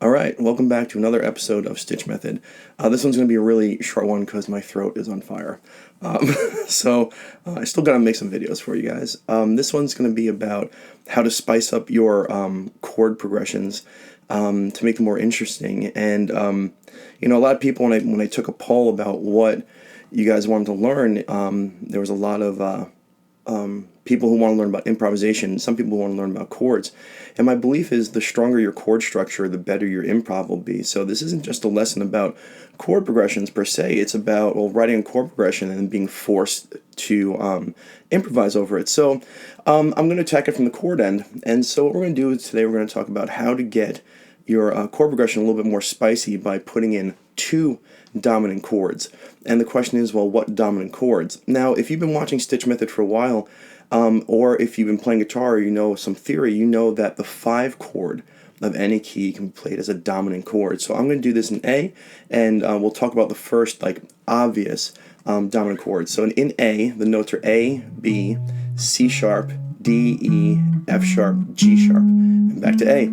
Alright, welcome back to another episode of Stitch Method. This one's going to be a really short one because my throat is on fire. I still got to make some videos for you guys. This one's going to be about how to spice up your chord progressions to make them more interesting. And, a lot of people, when I took a poll about what you guys wanted to learn, there was a lot of people who want to learn about improvisation, some people who want to learn about chords. And my belief is the stronger your chord structure, the better your improv will be. So this isn't just a lesson about chord progressions per se, it's about writing a chord progression and being forced to improvise over it. So I'm going to attack it from the chord end. And so what we're going to do is today we're going to talk about how to get your chord progression a little bit more spicy by putting in two dominant chords. And the question is, well, what dominant chords? Now, if you've been watching Stitch Method for a while, or if you've been playing guitar, or you know some theory, you know that the 5 chord of any key can be played as a dominant chord. So I'm going to do this in A, and we'll talk about the first, obvious dominant chord. So in A, the notes are A, B, C sharp, D, E, F sharp, G sharp, and back to A.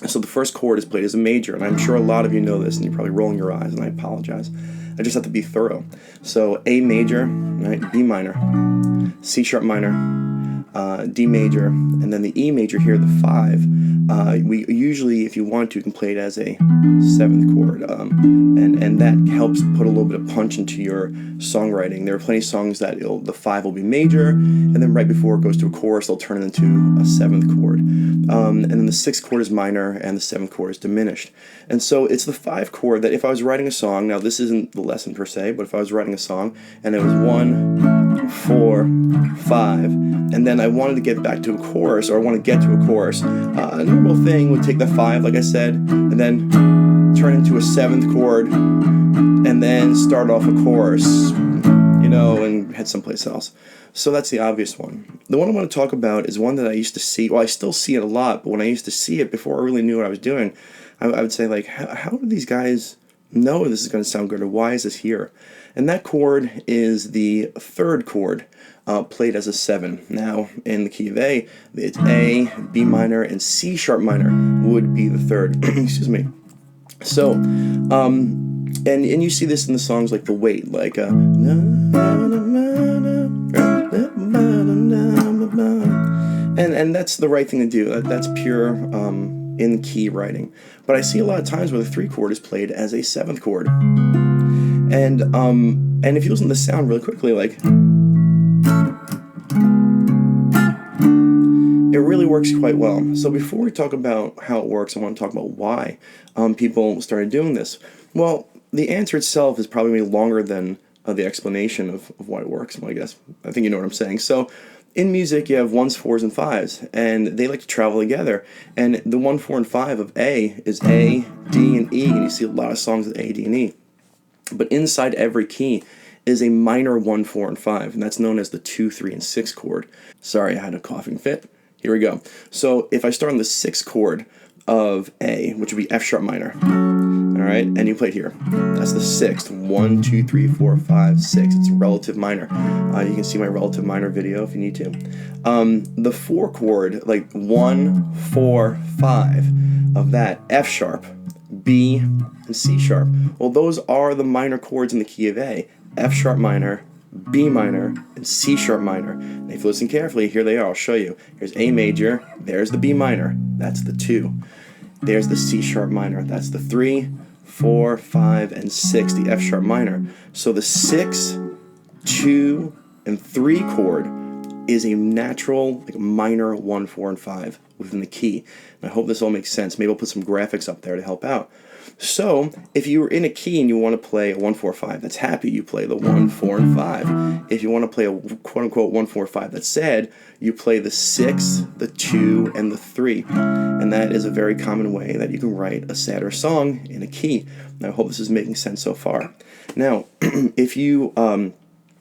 So the first chord is played as a major, and I'm sure a lot of you know this, and you're probably rolling your eyes, and I apologize. I just have to be thorough. So A major, right, B minor, C sharp minor, D major, and then the E major here, the 5. We usually, if you want to, can play it as a 7th chord, and that helps put a little bit of punch into your songwriting. There are plenty of songs that the 5 will be major, and then right before it goes to a chorus, they'll turn it into a 7th chord. And then the 6th chord is minor, and the 7th chord is diminished. And so it's the 5 chord that if I was writing a song, now this isn't the lesson per se, but if I was writing a song, and it was 1, 4, 5, and then I wanted to get back to a chorus, or I want to get to a chorus, a normal thing would take the 5, like I said, and then turn into a 7th chord, and then start off a chorus, and head someplace else. So that's the obvious one. The one I want to talk about is one that I used to see, well, I still see it a lot, but when I used to see it before I really knew what I was doing, I would say, how do these guys know this is going to sound good, or why is this here? And that chord is the 3rd chord, played as a 7. Now, in the key of A, it's A, B minor, and C sharp minor would be the 3rd. Excuse me. So, and you see this in the songs like The Weight, and that's the right thing to do. That's pure in key writing. But I see a lot of times where the 3 chord is played as a 7th chord. And if you listen to the sound really quickly, it really works quite well. So before we talk about how it works, I want to talk about why people started doing this. Well, the answer itself is probably longer than the explanation of why it works. Well, I think you know what I'm saying. So in music, you have 1s, 4s, and 5s, and they like to travel together. And the 1, 4, and 5 of A is A, D, and E, and you see a lot of songs with A, D, and E. But inside every key is a minor 1, 4, and 5, and that's known as the 2, 3, and 6 chord. Sorry, I had a coughing fit. Here we go. So if I start on the 6th chord of A, which would be F sharp minor, all right, and you play it here. That's the 6th. 1, 2, 3, 4, 5, 6. It's relative minor. You can see my relative minor video if you need to. The 4 chord, 1, 4, 5 of that, F sharp, B, and C sharp. Well, those are the minor chords in the key of A. F sharp minor, B minor, and C sharp minor. And if you listen carefully, here they are. I'll show you. Here's A major. There's the B minor. That's the 2. There's the C sharp minor. That's the 3, 4, 5, and 6, the F sharp minor. So the 6, 2, and 3 chord is a natural minor 1, 4, and 5 within the key. And I hope this all makes sense. Maybe I'll put some graphics up there to help out. So if you were in a key and you want to play a 1, 4, 5 that's happy, you play the 1, 4, and 5. If you want to play a quote-unquote 1, 4, 5 that's sad, you play the 6, the 2, and the 3. And that is a very common way that you can write a sadder song in a key. And I hope this is making sense so far. Now, if you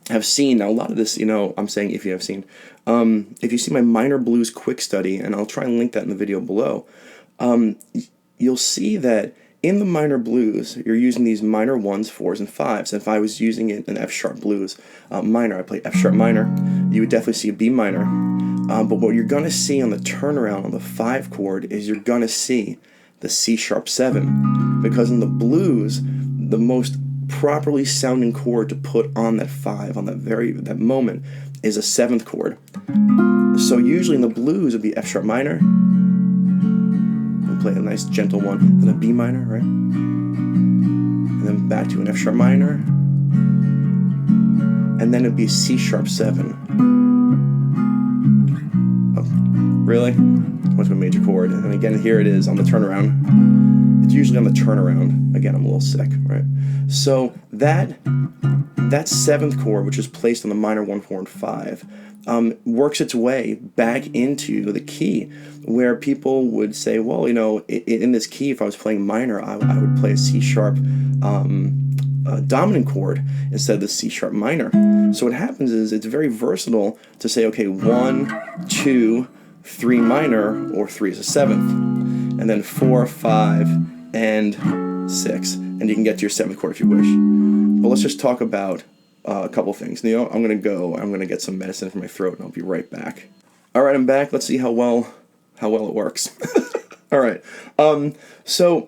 have seen, now a lot of this, I'm saying if you have seen, if you see my minor blues quick study, and I'll try and link that in the video below, you'll see that in the minor blues, you're using these minor 1s, 4s, and 5s. And if I was using it in F sharp blues minor, I play F sharp minor, you would definitely see a B minor. But what you're going to see on the turnaround on the 5 chord is you're going to see the C sharp 7, because in the blues, the most properly sounding chord to put on that 5, on that moment, is a 7th chord. So usually in the blues it would be F sharp minor, and play a nice gentle one, then a B minor, right? And then back to an F sharp minor, and then it'd be C sharp 7. Oh, really? Went to a major chord, and again here it is on the turnaround. It's usually on the turnaround. Again, I'm a little sick, right? So that 7th chord, which is placed on the minor 1, 4, and 5, works its way back into the key, where people would say, well, in this key, if I was playing minor, I would play a C sharp dominant chord instead of the C sharp minor. So what happens is it's very versatile to say, okay, 1, 2, 3 minor, or 3 is a 7th, and then 4, 5, and 6, and you can get to your 7th chord if you wish. But let's just talk about a couple things. I'm gonna get some medicine for my throat, and I'll be right back. All right, I'm back. Let's see how well it works. All right. So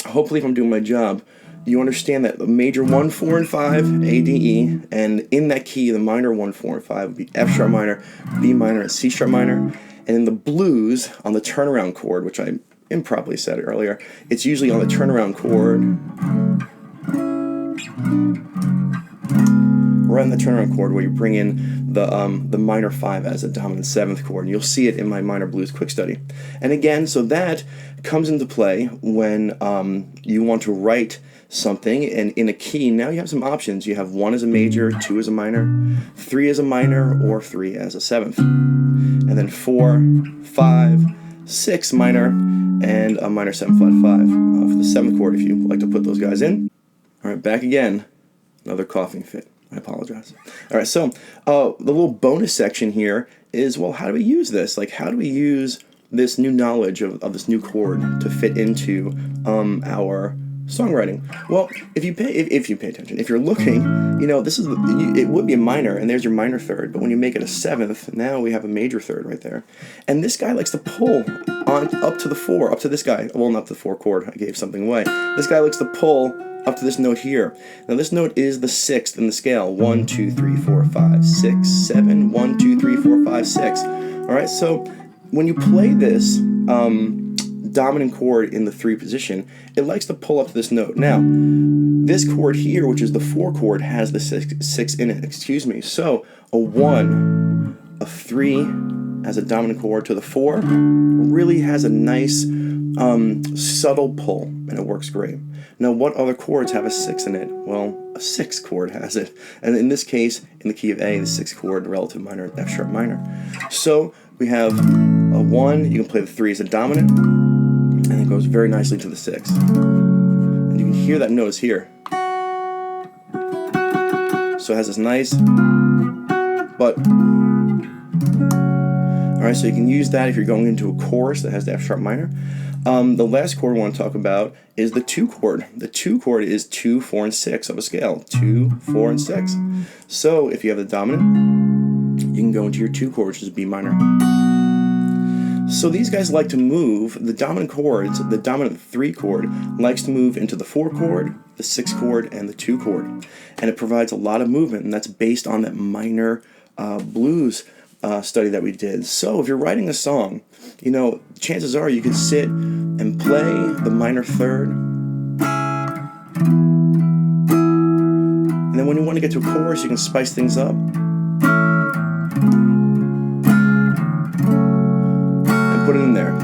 hopefully, if I'm doing my job, you understand that the major 1, 4, and 5, A, D, E, and in that key, the minor 1, 4, and 5 would be F sharp minor, B minor, and C sharp minor. And in the blues, on the turnaround chord, which I improperly said earlier, it's usually on the turnaround chord, right on the turnaround chord, where you bring in the minor 5 as a dominant 7th chord. And you'll see it in my minor blues quick study. And again, so that comes into play when you want to write something, and in a key, now you have some options. You have 1 as a major, 2 as a minor, 3 as a minor, or 3 as a 7th. And then 4, 5, 6 minor, and a minor 7 flat 5 for the 7th chord if you like to put those guys in. All right, back again. Another coughing fit. I apologize. All right, so the little bonus section here is, well, how do we use this? Like, how do we use this new knowledge of this new chord to fit into our songwriting? Well, if you pay attention, if you're looking, this is it would be a minor, and there's your minor third. But when you make it a 7th, now we have a major third right there. And this guy likes to pull on up to the 4, up to this guy. Well, not the 4 chord. I gave something away. This guy likes to pull up to this note here. Now this note is the 6th in the scale. 1, 2, 3, 4, 5, 6, 7. 1, 2, 3, 4, 5, 6. All right. So when you play this dominant chord in the 3 position, it likes to pull up to this note. Now, this chord here, which is the 4 chord, has the 6 in it. Excuse me. So a 1, a 3 as a dominant chord to the 4 really has a nice subtle pull, and it works great. Now, what other chords have a 6 in it? Well, a 6 chord has it. And in this case, in the key of A, the 6th chord, relative minor, F sharp minor. So we have a 1, you can play the 3 as a dominant, and it goes very nicely to the 6. And you can hear that note is here. So it has this nice, but all right, so you can use that if you're going into a chorus that has the F sharp minor. The last chord I want to talk about is the 2 chord. The 2 chord is 2, 4, and 6 of a scale. 2, 4, and 6. So if you have the dominant, you can go into your 2 chord, which is B minor. So these guys like to move, the dominant chords, the dominant 3 chord likes to move into the 4 chord, the 6 chord, and the 2 chord. And it provides a lot of movement, and that's based on that minor blues study that we did. So if you're writing a song, chances are you can sit and play the minor third, and then when you want to get to a chorus, you can spice things up and put it in there.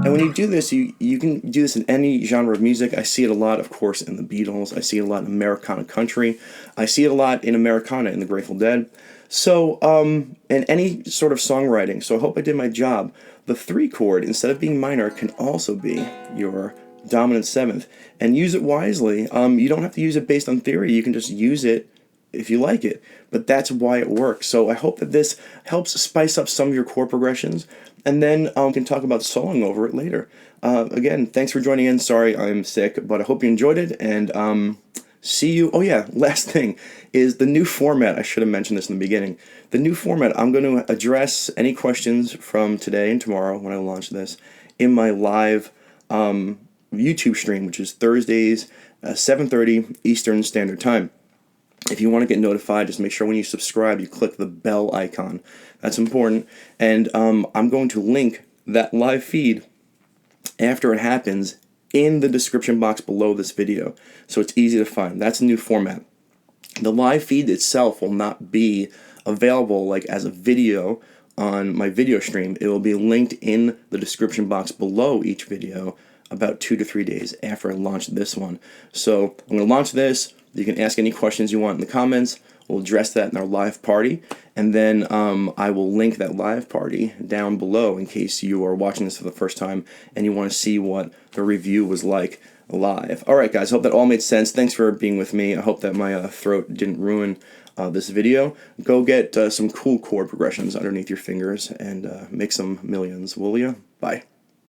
And when you do this, you can do this in any genre of music. I see it a lot, of course, in the Beatles. I see it a lot in Americana country. I see it a lot in Americana in the Grateful Dead. So, in any sort of songwriting, so I hope I did my job. The 3 chord, instead of being minor, can also be your dominant 7th. And use it wisely. You don't have to use it based on theory. You can just use it if you like it. But that's why it works. So I hope that this helps spice up some of your chord progressions. And then we can talk about soloing over it later. Again, thanks for joining in. Sorry I'm sick, but I hope you enjoyed it. And see you. Oh yeah, last thing is the new format. I should have mentioned this in the beginning. The new format, I'm going to address any questions from today and tomorrow when I launch this in my live YouTube stream, which is Thursdays, 7:30 Eastern Standard Time. If you want to get notified, just make sure when you subscribe, you click the bell icon. That's important. And I'm going to link that live feed after it happens in the description box below this video, so it's easy to find. That's a new format. The live feed itself will not be available like as a video on my video stream. It will be linked in the description box below each video about 2 to 3 days after I launch this one. So I'm going to launch this. You can ask any questions you want in the comments. We'll address that in our live party, and then I will link that live party down below in case you are watching this for the first time and you want to see what the review was like live. Alright guys, hope that all made sense. Thanks for being with me. I hope that my throat didn't ruin this video. Go get some cool chord progressions underneath your fingers and make some millions, will ya? Bye.